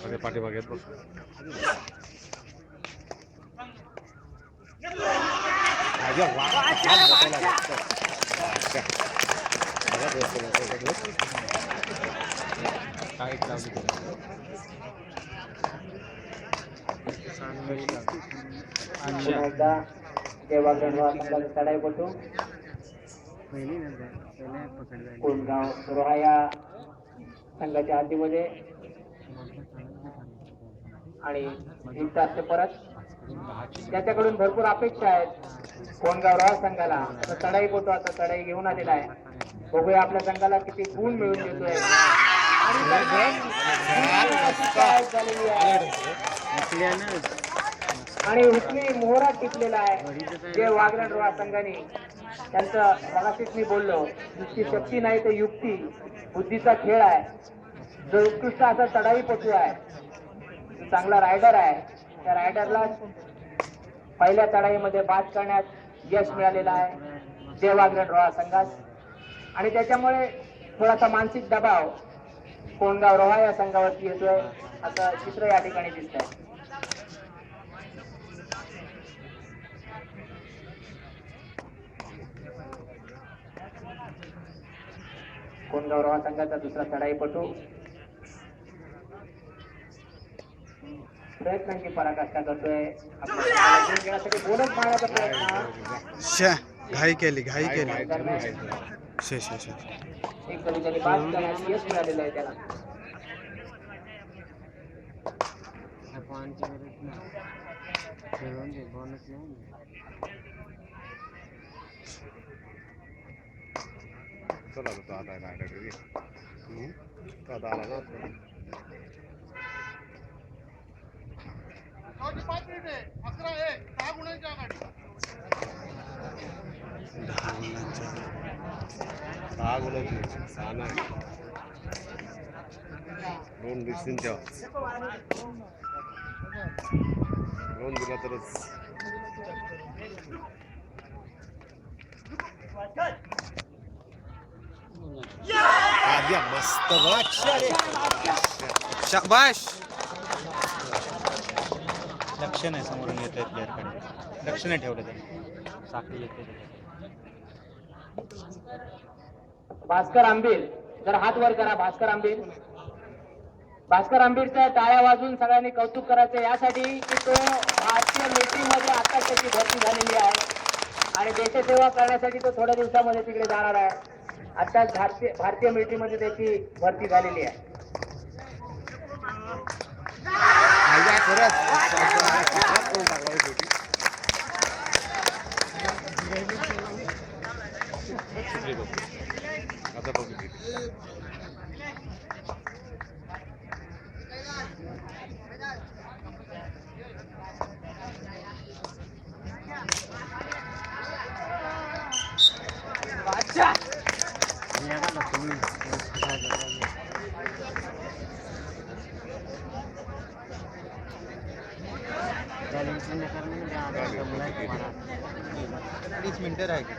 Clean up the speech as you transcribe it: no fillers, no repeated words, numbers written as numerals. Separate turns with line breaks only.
अरे पाठीमागे येत बघ.
एकदा देवागड चढाईपटू कोणगाव रोहा या संघाच्या हद्दीमध्ये आणि जिंकत असते परत. त्याच्याकडून भरपूर अपेक्षा आहेत कोणगाव रोहा संघाला. आता चढाईपटू आता चढाई घेऊन आलेला आहे. बघूया आपल्या संघाला किती गुण मिळून देतोय. आणि हुकमी मोहरा टिकलेला आहे. जे वागरण रोहा संघाने त्यांचं मगाशीच मी बोललो, नुसती शक्ती नाही तर युक्ती बुद्धीचा खेळ आहे. जो उत्कृष्ट असा चढाईपटू आहे, जो चांगला रायडर आहे, त्या रायडरला पहिल्या चढाईमध्ये बाद करण्यात यश मिळालेलं आहे जे वागरण रोहा संघास. आणि त्याच्यामुळे थोडासा मानसिक दबाव कोणगाव रोहा या संघावरती येतोय असं चित्र या ठिकाणी दिसत आहे. कोणगाव रोहा संघाचा दुसरा चढाईपटू प्रयत्नांची पराकाष्ठा करतोय. घेण्यासाठी बोनस मारण्याचा प्रयत्न
घाई केली
एक कधीतरी बाद करण्यात यश मिळालेलं आहे त्याला.
चला तो आता रायडर घरी तो आता आला ना.
6 गुणांच्या आघाडी.
6 गुणांची 6 नाही 2 दिसतील तेव्हा 2 दिला तरच. मस्त
शाबाश. लक्ष नाही समोरून येत आहेत प्लेअरकडे. लक्ष नाही ठेवलं त्यांनी. साखळी येते.
भास्कर आंबीर जर हात वर करा. भास्कर आंबीर. भास्कर आंबीरच्या टाळ्या वाजून सगळ्यांनी कौतुक करायचं यासाठी की तो भारतीय मिलिटरीमध्ये आता त्याची भरती झालेली आहे आणि देशसेवा करण्यासाठी तो थोड्या दिवसामध्ये तिकडे जाणार आहे. आता भारतीय मिलिटरीमध्ये त्याची भरती झालेली आहे.
आता बघू
मिनटं राहिली.